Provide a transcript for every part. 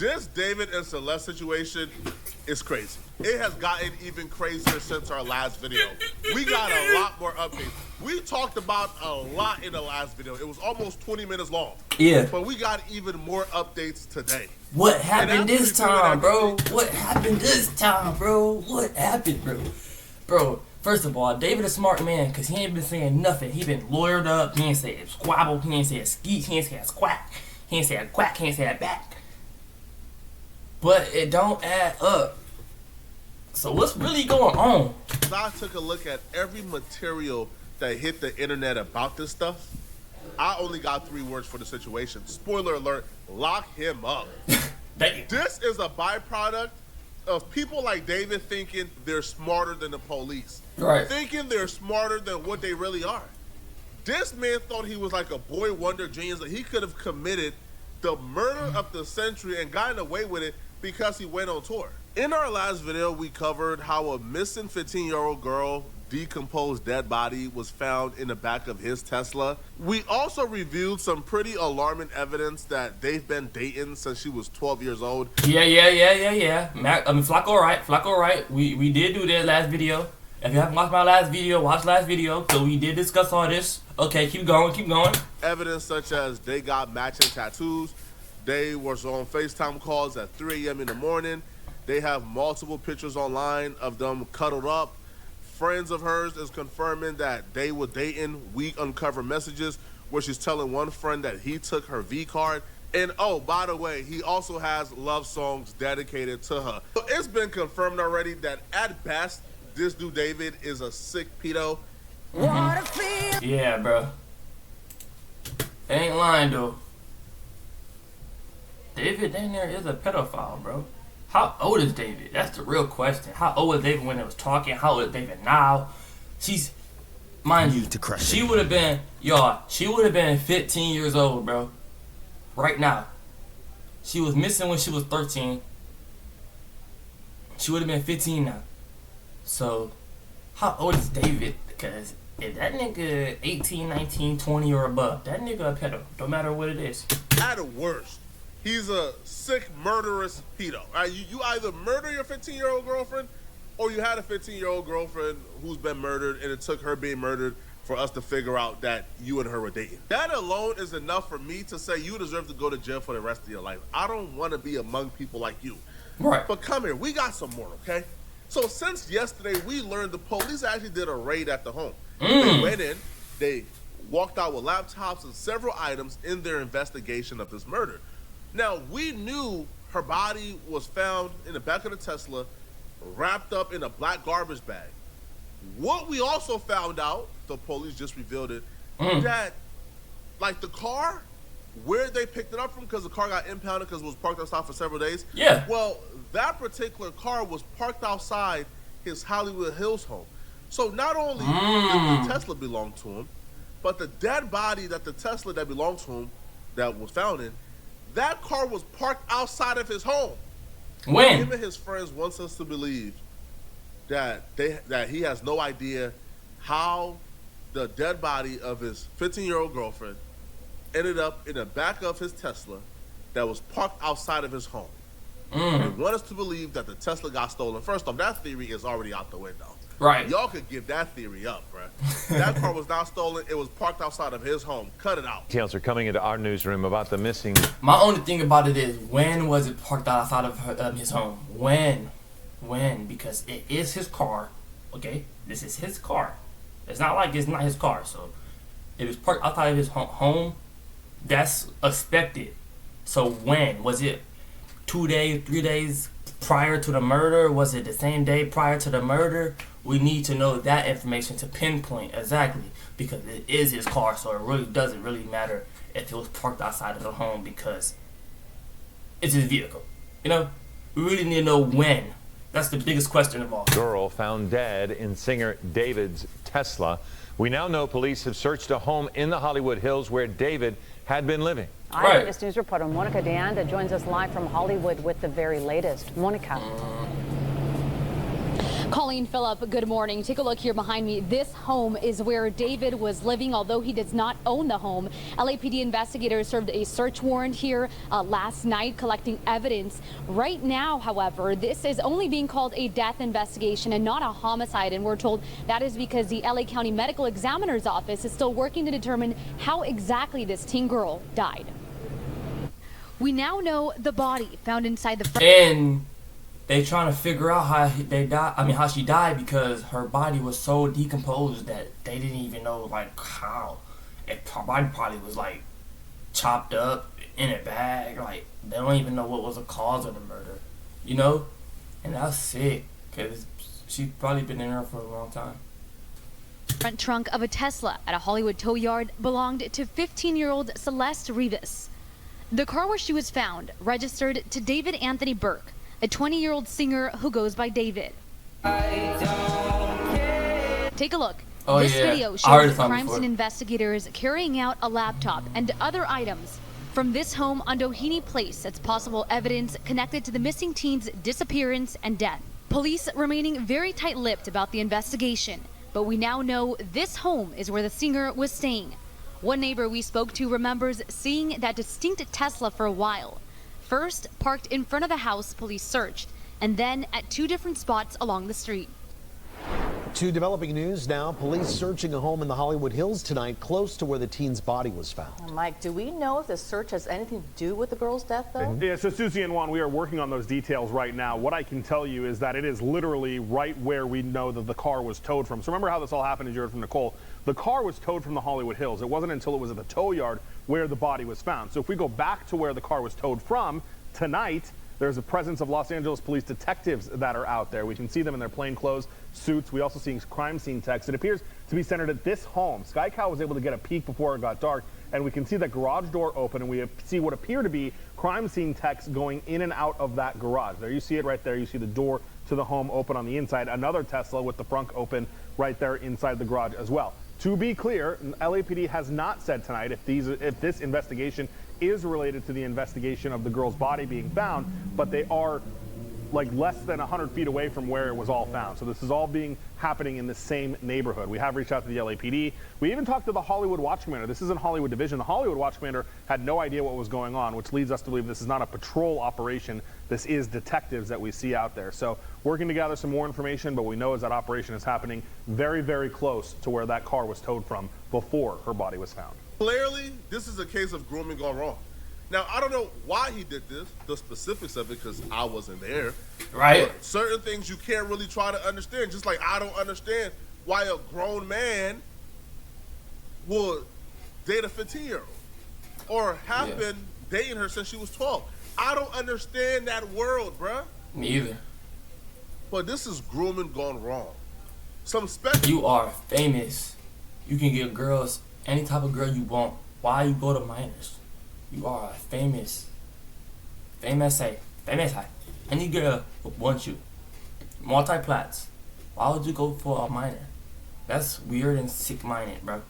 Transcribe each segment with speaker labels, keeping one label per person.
Speaker 1: This David and Celeste situation is crazy. It has gotten even crazier since our last video. We got a lot more updates. We talked about a lot in the last video. It was almost 20 minutes long.
Speaker 2: Yeah.
Speaker 1: But we got even more updates today.
Speaker 2: What happened this time, bro? What happened this time, bro? What happened, bro? Bro, first of all, David a smart man because he ain't been saying nothing. He been lawyered up. He ain't said squabble. He ain't said skeet. He ain't said squack. He ain't said quack. He ain't said back. But it don't add up. So what's really going on?
Speaker 1: I took a look at every material that hit the internet about this stuff. I only got 3 words for the situation. Spoiler alert, lock him up. This is a byproduct of people like David thinking they're smarter than the police.
Speaker 2: Right.
Speaker 1: Thinking they're smarter than what they really are. This man thought he was like a boy wonder genius, that he could have committed the murder of the century and gotten away with it because he went on tour. In our last video, we covered how a missing 15-year-old girl decomposed dead body was found in the back of his Tesla. We also reviewed some pretty alarming evidence that they've been dating since she was 12 years old.
Speaker 2: Yeah. Flacco right. We did do that last video. If you haven't watched my last video, watch last video. So we did discuss all this. Okay, keep going.
Speaker 1: Evidence such as they got matching tattoos. They were on FaceTime calls at 3 a.m. in the morning. They have multiple pictures online of them cuddled up. Friends of hers is confirming that they were dating. We uncover messages where she's telling one friend that he took her V card. And oh, by the way, he also has love songs dedicated to her. So it's been confirmed already that at best, this dude David is a sick pedo.
Speaker 2: Yeah, bro. Ain't lying though. David in there is a pedophile, bro. How old is David? That's the real question. How old was David when it was talking? How old is David now? She's, mind you, she would have been, she would have been 15 years old, bro. Right now. She was missing when she was 13. She would have been 15 now. So, how old is David? Because if that nigga 18, 19, 20 or above, that nigga a pedo. No matter what it is.
Speaker 1: At worst, he's a sick, murderous pedo. Right? You either murder your 15-year-old girlfriend, or you had a 15-year-old girlfriend who's been murdered, and it took her being murdered for us to figure out that you and her were dating. That alone is enough for me to say you deserve to go to jail for the rest of your life. I don't want to be among people like you.
Speaker 2: Right.
Speaker 1: But come here, we got some more, okay? So since yesterday, we learned the police actually did a raid at the home. They went in, they walked out with laptops and several items in their investigation of this murder. Now, we knew her body was found in the back of the Tesla, wrapped up in a black garbage bag. What we also found out, the police just revealed it, that, like, the car, where they picked it up from, because the car got impounded because it was parked outside for several days.
Speaker 2: Yeah.
Speaker 1: Well, that particular car was parked outside his Hollywood Hills home. So not only did the Tesla belong to him, but the dead body that the Tesla that belonged to him, that was found in, that car was parked outside of his home.
Speaker 2: When?
Speaker 1: Him and his friends wants us to believe that he has no idea how the dead body of his 15-year-old girlfriend ended up in the back of his Tesla that was parked outside of his home. They want us to believe that the Tesla got stolen. First off, that theory is already out the window.
Speaker 2: Right.
Speaker 1: Y'all could give that theory up, bruh. That car was not stolen. It was parked outside of his home. Cut it out.
Speaker 3: Details are coming into our newsroom about the missing.
Speaker 2: My only thing about it is, when was it parked outside of his home? When? Because it is his car. Okay? This is his car. It's not like it's not his car. So, if it's parked outside of his home, that's expected. So, when? Was it 2 days, 3 days prior to the murder? Was it the same day prior to the murder? We need to know that information to pinpoint exactly, because it is his car, so it really doesn't really matter if it was parked outside of the home, because it's his vehicle. You know, we really need to know when. That's the biggest question of all.
Speaker 3: Girl found dead in singer David's Tesla. We now know police have searched a home in the Hollywood Hills where David had been living.
Speaker 4: Eyewitness News reporter Monica DeAnda joins us live from Hollywood with the very latest. Monica.
Speaker 5: Colleen, Phillip, good morning. Take a look here behind me. This home is where David was living, although he does not own the home. LAPD investigators served a search warrant here last night, collecting evidence. Right now, however, this is only being called a death investigation and not a homicide, and we're told that is because the LA County Medical Examiner's Office is still working to determine how exactly this teen girl died. We now know the body found inside the
Speaker 2: and they trying to figure out how they died. I mean, how she died, because her body was so decomposed that they didn't even know like how. Her body probably was like chopped up in a bag. Like they don't even know what was the cause of the murder, you know. And that's sick, because she's probably been in there for a long time.
Speaker 5: Front trunk of a Tesla at a Hollywood tow yard belonged to 15-year-old Celeste Rivas. The car where she was found registered to David Anthony Burke, a 20-year-old singer who goes by David. Take a look. This video shows crime scene investigators carrying out a laptop and other items from this home on Doheny Place as possible evidence connected to the missing teen's disappearance and death. Police remaining very tight-lipped about the investigation, but we now know this home is where the singer was staying. One neighbor we spoke to remembers seeing that distinct Tesla for a while. First, parked in front of the house police searched, and then at two different spots along the street.
Speaker 6: To developing news now, police searching a home in the Hollywood Hills tonight close to where the teen's body was found.
Speaker 7: Mike, do we know if the search has anything to do with the girl's death, though?
Speaker 8: Yeah, so Susie and Juan, we are working on those details right now. What I can tell you is that it is literally right where we know that the car was towed from. So remember how this all happened, as you heard from Nicole. The car was towed from the Hollywood Hills. It wasn't until it was at the tow yard where the body was found. So if we go back to where the car was towed from, tonight, there's a presence of Los Angeles police detectives that are out there. We can see them in their plainclothes suits. We also see crime scene techs. It appears to be centered at this home. Sky Cow was able to get a peek before it got dark, and we can see that garage door open, and we see what appear to be crime scene techs going in and out of that garage. There you see it right there. You see the door to the home open on the inside. Another Tesla with the front open right there inside the garage as well. To be clear, LAPD has not said tonight if this investigation is related to the investigation of the girl's body being found, but they are like less than 100 feet away from where it was all found. So this is all happening in the same neighborhood. We have reached out to the LAPD. We even talked to the Hollywood Watch Commander. This isn't Hollywood Division. The Hollywood Watch Commander had no idea what was going on, which leads us to believe this is not a patrol operation. This is detectives that we see out there. So working to gather some more information, but we know as that operation is happening very, very close to where that car was towed from before her body was found.
Speaker 1: Clearly, this is a case of grooming gone wrong. Now, I don't know why he did this, the specifics of it, because I wasn't there.
Speaker 2: Right.
Speaker 1: But certain things you can't really try to understand, just like I don't understand why a grown man would date a 15-year-old or have been dating her since she was 12. I don't understand that world, bruh.
Speaker 2: Me either.
Speaker 1: But this is grooming gone wrong. Some special.
Speaker 2: You are famous. You can get girls, any type of girl you want. Why you go to minors? You are famous. Famous. Any girl wants you. Multi-plats. Why would you go for a minor? That's weird and sick-minded, bro.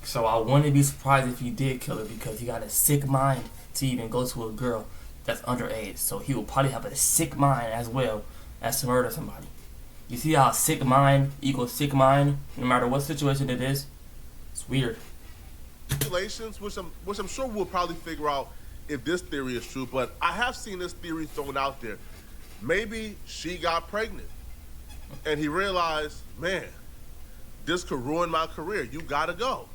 Speaker 2: So I wouldn't be surprised if he did kill her, because he got a sick mind to even go to a girl that's underage. So he will probably have a sick mind as well as to murder somebody. You see how sick mind equals sick mind, no matter what situation it is? It's weird.
Speaker 1: Speculations, which I'm sure we'll probably figure out if this theory is true, but I have seen this theory thrown out there. Maybe she got pregnant and he realized, man, this could ruin my career. You gotta go.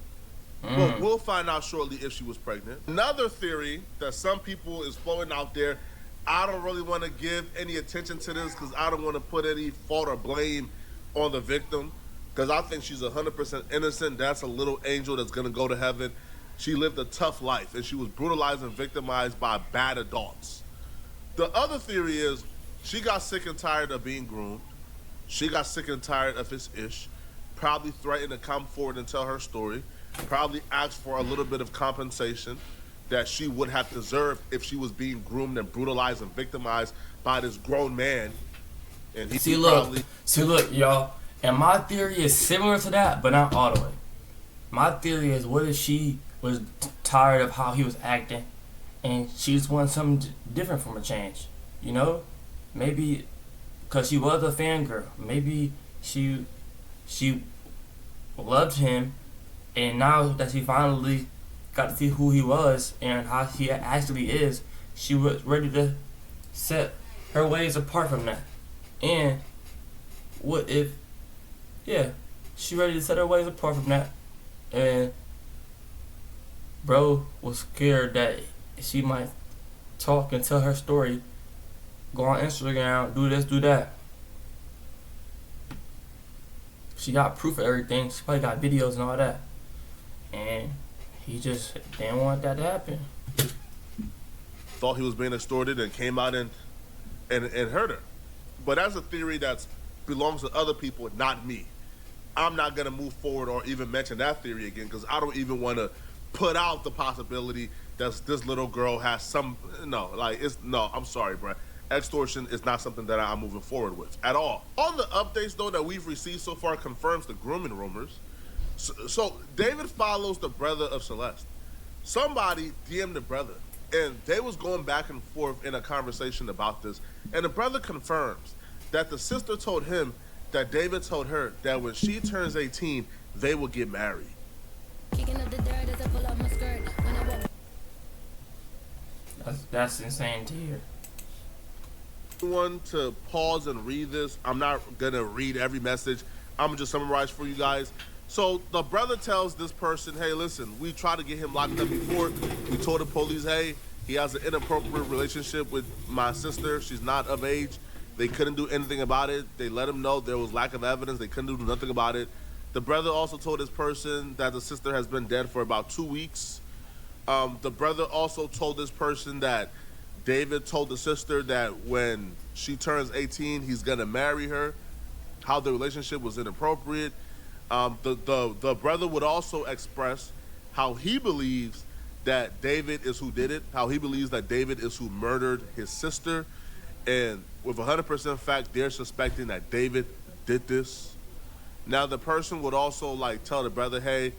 Speaker 1: Well, we'll find out shortly if she was pregnant. Another theory that some people is floating out there, I don't really want to give any attention to this because I don't want to put any fault or blame on the victim, because I think she's 100% innocent. That's a little angel that's going to go to heaven. She lived a tough life, and she was brutalized and victimized by bad adults. The other theory is she got sick and tired of being groomed. She got sick and tired of his ish, probably threatened to come forward and tell her story, probably asked for a little bit of compensation that she would have deserved if she was being groomed and brutalized and victimized by this grown man. And he
Speaker 2: See, look, y'all. And my theory is similar to that, but not all the way. My theory is, what if she was tired of how he was acting and she just wanted something different from a change? You know? Maybe because she was a fangirl. Maybe she loved him, and now that she finally got to see who he was and how he actually is, she was ready to set her ways apart from that. And what if, she ready to set her ways apart from that, and bro was scared that she might talk and tell her story, go on Instagram, do this, do that. She got proof of everything. She probably got videos and all that. And he just didn't want that to happen.
Speaker 1: Thought he was being extorted and came out and hurt her. But that's a theory that belongs to other people, not me. I'm not going to move forward or even mention that theory again because I don't even want to put out the possibility that this little girl has some, I'm sorry, bro. Extortion is not something that I'm moving forward with at all. All the updates, though, that we've received so far confirms the grooming rumors. So David follows the brother of Celeste. Somebody DM'd the brother, and they was going back and forth in a conversation about this. And the brother confirms that the sister told him that David told her that when she turns 18, they will get married.
Speaker 2: That's insane to hear.
Speaker 1: One to pause and read this. I'm not gonna read every message. I'm gonna just summarize for you guys. So the brother tells this person, hey, listen, we tried to get him locked up before. We told the police, hey, he has an inappropriate relationship with my sister. She's not of age. They couldn't do anything about it. They let him know there was lack of evidence. They couldn't do nothing about it. The brother also told this person that the sister has been dead for about 2 weeks. The brother also told this person that David told the sister that when she turns 18, he's gonna marry her, how the relationship was inappropriate. The brother would also express how he believes that David is who did it, how he believes that David is who murdered his sister, and with 100% fact, they're suspecting that David did this. Now, the person would also tell the brother, hey,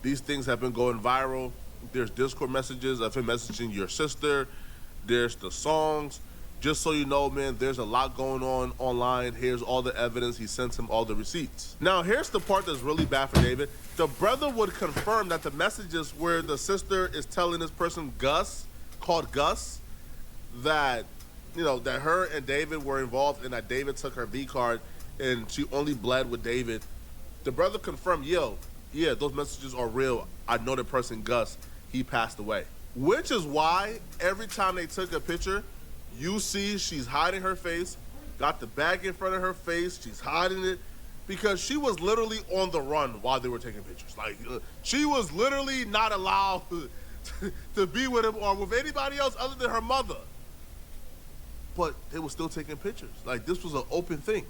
Speaker 1: these things have been going viral. There's Discord messages of him messaging your sister. There's the songs. Just so you know, man, there's a lot going on online. Here's all the evidence. He sent him all the receipts. Now, here's the part that's really bad for David. The brother would confirm that the messages where the sister is telling this person, Gus, called Gus, that, that her and David were involved and that David took her V card and she only bled with David. The brother confirmed, yeah, those messages are real. I know the person, Gus, he passed away. Which is why every time they took a picture, you see she's hiding her face, got the bag in front of her face, she's hiding it, because she was literally on the run while they were taking pictures. She was literally not allowed to be with him or with anybody else other than her mother. But they were still taking pictures. This was an open thing.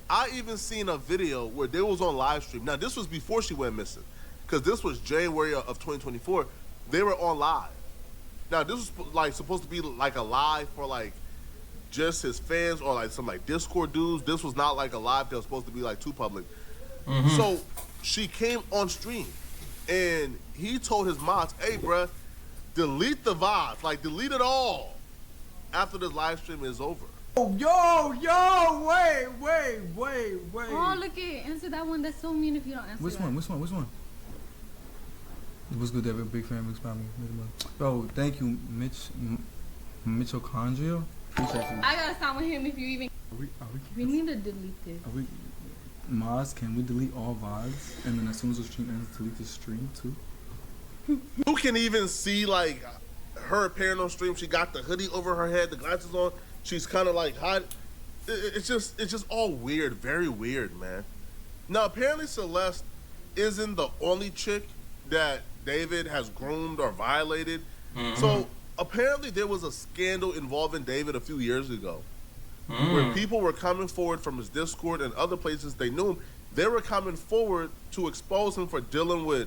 Speaker 1: I even seen a video where they was on live stream. Now, this was before she went missing, because this was January of 2024. They were on live. Now, this was supposed to be a live for just his fans or some Discord dudes. This was not a live that was supposed to be too public. Mm-hmm. So she came on stream and he told his mods, hey, bruh, delete the VODs, delete it all after this live stream is over.
Speaker 9: Yo, wait.
Speaker 10: Oh, look it. Answer that one. That's so mean if you don't answer
Speaker 9: Which one? What's good, David? Big fan, big spam. Bro, thank you, Mitochondria. Appreciate you.
Speaker 10: I gotta stop with him if you even. We need to delete this.
Speaker 9: Maz, can we delete all VODs? And then as soon as the stream ends, delete the stream too?
Speaker 1: You can even see her appearing on stream. She got the hoodie over her head, the glasses on. She's kind of hot. It's just all weird, very weird, man. Now, apparently Celeste isn't the only chick that David has groomed or violated. Mm-hmm. So apparently there was a scandal involving David a few years ago where people were coming forward from his Discord and other places they knew him. They were coming forward to expose him for dealing with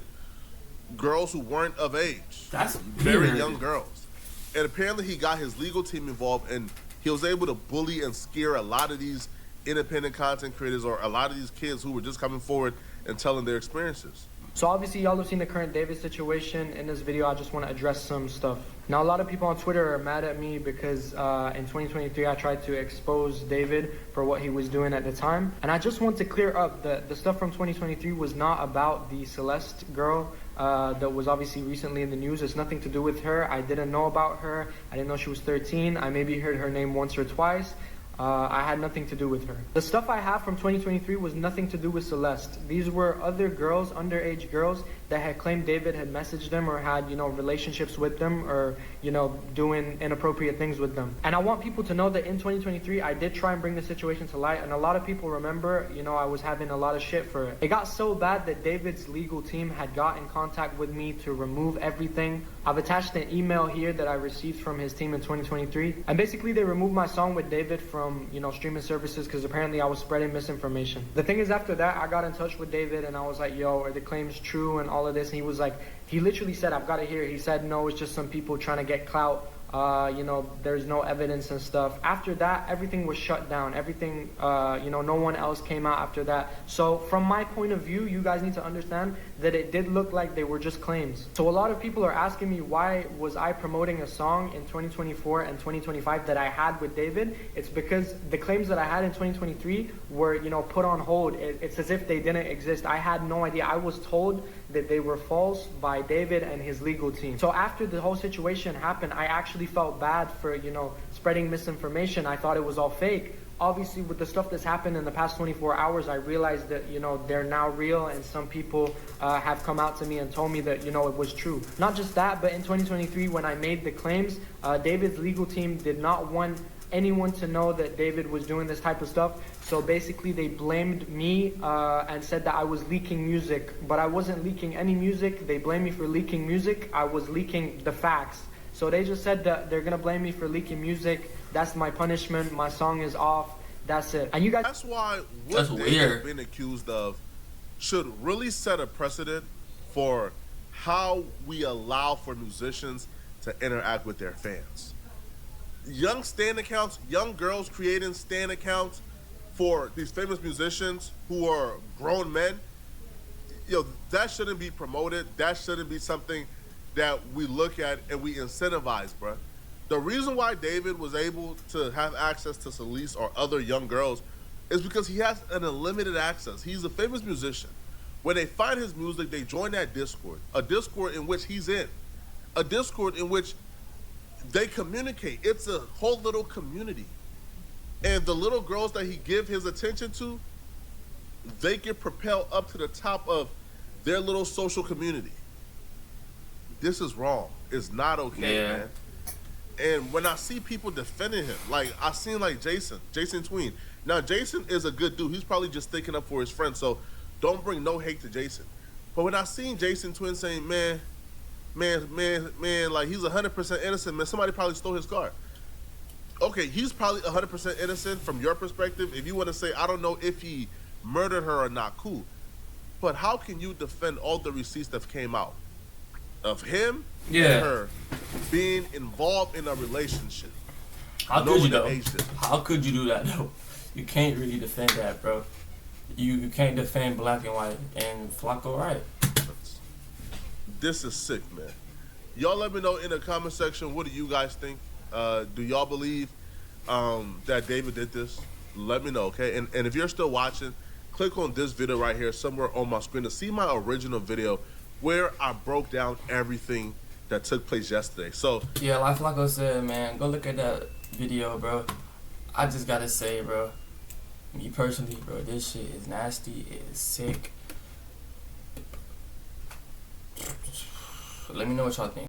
Speaker 1: girls who weren't of age.
Speaker 2: That's
Speaker 1: very
Speaker 2: weird.
Speaker 1: Young girls. And apparently he got his legal team involved and he was able to bully and scare a lot of these independent content creators or a lot of these kids who were just coming forward and telling their experiences.
Speaker 11: So obviously y'all have seen the current David situation. In this video, I just want to address some stuff. Now, a lot of people on Twitter are mad at me because in 2023, I tried to expose David for what he was doing at the time. And I just want to clear up that the stuff from 2023 was not about the Celeste girl that was obviously recently in the news. It's nothing to do with her. I didn't know about her. I didn't know she was 13. I maybe heard her name once or twice. I had nothing to do with her. The stuff I have from 2023 was nothing to do with Celeste. These were other girls, underage girls, that had claimed David had messaged them or had, relationships with them or, doing inappropriate things with them. And I want people to know that in 2023, I did try and bring the situation to light. And a lot of people remember, I was having a lot of shit for it. It got so bad that David's legal team had got in contact with me to remove everything. I've attached an email here that I received from his team in 2023. And basically, they removed my song with David from, streaming services because apparently I was spreading misinformation. The thing is, after that, I got in touch with David and I was like, yo, are the claims true and all of this? And he was like, he literally said, I've got it here. He said, no, it's just some people trying to get clout. There's no evidence and stuff. After that, everything was shut down. Everything, no one else came out after that. So from my point of view, you guys need to understand that it did look like they were just claims. So a lot of people are asking me, why was I promoting a song in 2024 and 2025 that I had with David? It's because the claims that I had in 2023 were, put on hold. It's as if they didn't exist. I had no idea. I was told that they were false by David and his legal team. So after the whole situation happened, I actually felt bad for, spreading misinformation. I thought it was all fake. Obviously, with the stuff that's happened in the past 24 hours, I realized that, they're now real, and some people have come out to me and told me that, it was true. Not just that, but in 2023, when I made the claims, David's legal team did not want anyone to know that David was doing this type of stuff. So basically, they blamed me and said that I was leaking music, but I wasn't leaking any music. They blamed me for leaking music. I was leaking the facts. So they just said that they're gonna blame me for leaking music. That's my punishment. My song is off. That's it. And you guys.
Speaker 1: That's why what David's been accused of should really set a precedent for how we allow for musicians to interact with their fans. Young stan accounts, young girls creating stan accounts for these famous musicians who are grown men. That shouldn't be promoted. That shouldn't be something that we look at and we incentivize, bruh. The reason why David was able to have access to Celeste or other young girls is because he has an unlimited access. He's a famous musician. When they find his music, they join that Discord, a Discord in which he's in, a Discord in which they communicate. It's a whole little community. And the little girls that he give his attention to, they get propelled up to the top of their little social community. This is wrong. It's not okay, man. And when I see people defending him, like I seen like Jason Tween. Now Jason is a good dude. He's probably just sticking up for his friend. So don't bring no hate to Jason. But when I seen Jason Tween saying, man, like he's 100% innocent, man, somebody probably stole his car. Okay, he's probably 100% innocent from your perspective. If you want to say, I don't know if he murdered her or not, cool. But how can you defend all the receipts that came out of him and her being involved in a relationship?
Speaker 2: How could you though? How could you do that though? You can't really defend that, bro. You can't defend black and white, and Flacco right.
Speaker 1: This is sick, man. Y'all let me know in the comment section, what do you guys think? Do y'all believe that David did this? Let me know, okay? And if you're still watching, click on this video right here somewhere on my screen to see my original video where I broke down everything that took place yesterday. So
Speaker 2: yeah, like Flacco said, man, go look at that video, bro. I just gotta say, bro, me personally, bro, this shit is nasty. It is sick. Let me know what y'all think.